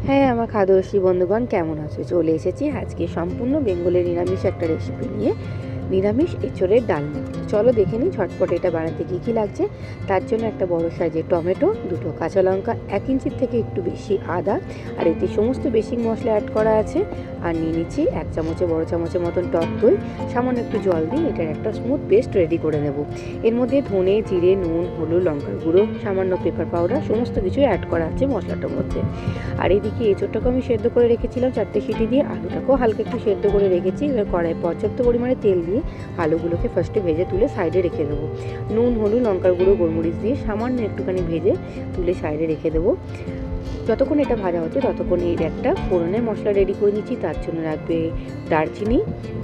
হ্যাঁ, আমার খাদ্যরসিক বন্ধুগণ কেমন আছো? চলে এসেছি আজকে সম্পূর্ণ বেঙ্গলের নিরামিষ একটা রেসিপি নিয়ে, নিরামিষ এঁচোড়ের ডালনা। চলো দেখে নিই ঝটপট এটা বানাতে কী লাগছে। তার জন্য একটা বড় সাইজের টমেটো, দুটো কাঁচা লঙ্কা, 1 ইঞ্চির থেকে একটু বেশি আদা, আর এতে সমস্ত বেসিক মশলা অ্যাড করা আছে। আর নিয়ে নিচ্ছি 1 চামচে বড় চামচের মতন টক দই, সামান্য একটু জল দিয়ে এটার একটা স্মুথ পেস্ট রেডি করে নেব। এর মধ্যে ধনে, জিরে, নুন, হলুদ, লঙ্কার গুঁড়ো, সামান্য পেপার পাউডার সমস্ত কিছু অ্যাড করা আছে মশলাটার মধ্যে। আর এদিকে এঁচোড়টাকে আমি সেদ্ধ করে রেখেছিলাম 4টে সিটি দিয়ে, আলুটাকেও হালকা একটু সেদ্ধ করে রেখেছি। এবার কড়াইয়ে পর্যাপ্ত পরিমাণে তেল দিয়ে আলুগুলোকে ফার্স্টে ভেজে তুলে সাইডে রেখে দেবো। নুন, হলুদ, লঙ্কার গুঁড়ো, গোলমরিচ দিয়ে সামান্য একটুখানি ভেজে তুলে সাইডে রেখে দেবো। যতক্ষণ এটা ভাজা হচ্ছে ততক্ষণ এই একটা ফোড়নের মশলা রেডি করে নিচ্ছি। তার জন্য রাখবে দারচিনি,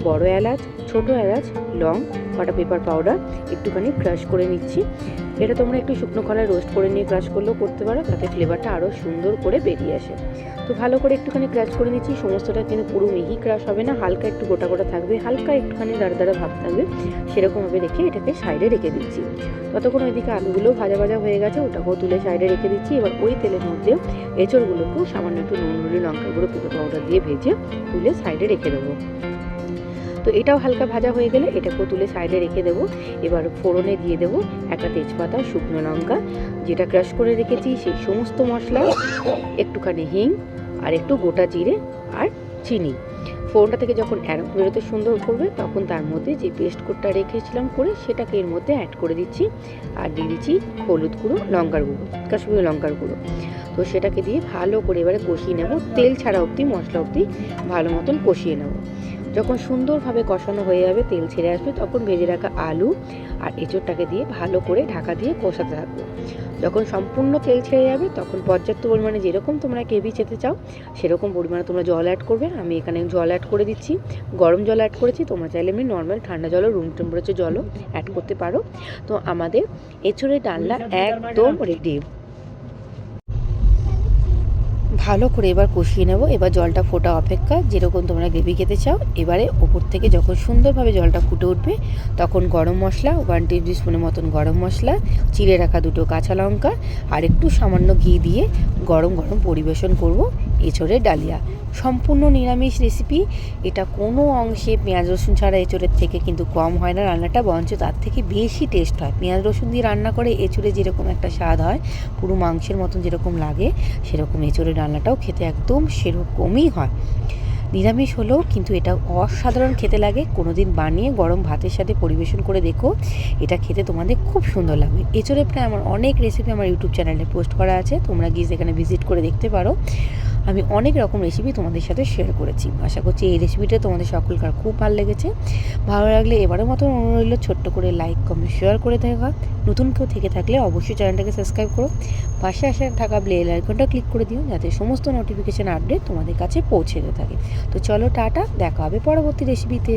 বড় এলাচ, ছোট এলাচ, লং, কটা পেপার পাউডার একটুখানি ক্রাশ করে নিচ্ছি। এটা তোমরা একটু শুকনো খোলায় রোস্ট করে নিয়ে ক্রাশ করলেও করতে পারো, তাতে ফ্লেভারটা আরও সুন্দর করে বেরিয়ে আসে। তো ভালো করে একটুখানি ক্রাশ করে নিচ্ছি। সমস্তটা কিন্তু পুরো মিহি ক্রাশ হবে না, হালকা একটু গোটা গোটা থাকবে, হালকা একটুখানি দাঁড়া দাঁড়া ভাব থাকবে, সেরকমভাবে রেখে এটাকে সাইডে রেখে দিচ্ছি। ততক্ষণ ওইদিকে আলুগুলোও ভাজা ভাজা হয়ে গেছে, ওটাকেও তুলে সাইডে রেখে দিচ্ছি। এবার ওই তেলের মধ্যেও এঁচোড়গুলোকেও সামান্য একটু নুন, হলুদ, লঙ্কার গুঁড়ো, পেপার পাউডার দিয়ে ভেজে তুলে সাইডে রেখে দেবো। তো এটাও হালকা ভাজা হয়ে গেলে এটাকেও তুলে সাইডে রেখে দেবো। এবার ফোড়নে দিয়ে দেবো একটা তেজপাতা, শুকনো লঙ্কা, যেটা ক্রাশ করে রেখেছি সেই সমস্ত মশলা, একটুখানি হিং, আর একটু গোটা জিরে আর চিনি। ফোড়নটা থেকে যখন অ্যারোমা বেরোতে সুন্দর করবে তখন তার মধ্যে যে পেস্ট কোটটা রেখেছিলাম করে সেটাকে এর মধ্যে অ্যাড করে দিচ্ছি। আর দিয়ে দিচ্ছি হলুদ গুঁড়ো, লঙ্কার গুঁড়ো, কাশ্মীরি লঙ্কার গুঁড়ো। তো সেটাকে দিয়ে ভালো করে এবারে কষিয়ে নেব, তেল ছাড়া অবধি, মশলা অবধি ভালো মতন কষিয়ে নেব। যখন সুন্দরভাবে কষানো হয়ে যাবে, তেল ছেড়ে আসবে, তখন ভেজে রাখা আলু আর এঁচোড়টাকে দিয়ে ভালো করে ঢাকা দিয়ে কষাতে থাকবো। যখন সম্পূর্ণ তেল ছেড়ে যাবে তখন পর্যাপ্ত পরিমাণে যেরকম তোমরা গ্রেভি খেতে চাও সেরকম পরিমাণে তোমরা জল অ্যাড করবে। আমি এখানে জল অ্যাড করে দিচ্ছি, গরম জল অ্যাড করেছি, তোমরা চাইলে এমনি নর্মাল ঠান্ডা জলও, রুম টেম্পারেচার জলও অ্যাড করতে পারো। তো আমাদের এঁচোড়ের ডালনা একদম রেডি। ভালো করে এবার কষিয়ে নেব। এবার জলটা ফোটা অপেক্ষা, যেরকম তোমরা গ্রেভি খেতে চাও। এবারে ওপর থেকে যখন সুন্দরভাবে জলটা ফুটে উঠবে তখন গরম মশলা 1 টেবিল স্পুনের মতন গরম মশলা, চিড়ে রাখা 2টো কাঁচা লঙ্কা আর একটু সামান্য ঘি দিয়ে গরম গরম পরিবেশন করব এঁচোড়ের ডালিয়া। সম্পূর্ণ নিরামিষ রেসিপি, এটা কোনো অংশে পেঁয়াজ রসুন ছাড়া এঁচোড়ের থেকে কিন্তু কম হয় না রান্নাটা, বরঞ্চ তার থেকে বেশি টেস্ট হয়। পেঁয়াজ রসুন দিয়ে রান্না করে এঁচোড়ে যেরকম একটা স্বাদ হয়, পুরো মাংসের মতন যেরকম লাগে, সেরকম এঁচোড়ের রান্নাটাও খেতে একদম সেরকমই হয়। নিরামিষ হলেও কিন্তু এটা অসাধারণ খেতে লাগে। কোনো দিন বানিয়ে গরম ভাতের সাথে পরিবেশন করে দেখো, এটা খেতে তোমাদের খুব সুন্দর লাগবে। এঁচোড়ে প্রায় আমার অনেক রেসিপি আমার ইউটিউব চ্যানেলে পোস্ট করা আছে, তোমরা গিয়ে সেখানে ভিজিট করে দেখতে পারো। আমি অনেক রকম রেসিপি তোমাদের সাথে শেয়ার করেছি। আশা করছি এই রেসিপিটা তোমাদের সকলকার খুব ভালো লেগেছে। ভালো লাগলে এবারের মতো অনুরোধ রইল, ছোট্ট করে লাইক, কমেন্ট, শেয়ার করে থাকা। নতুন কেউ থেকে থাকলে অবশ্যই চ্যানেলটাকে সাবস্ক্রাইব করো, পাশে থাকা বেল আইকনটা ক্লিক করে দিও, যাতে সমস্ত নোটিফিকেশান আপডেট তোমাদের কাছে পৌঁছে যেতে থাকে। তো চলো টাটা, দেখা হবে পরবর্তী রেসিপিতে।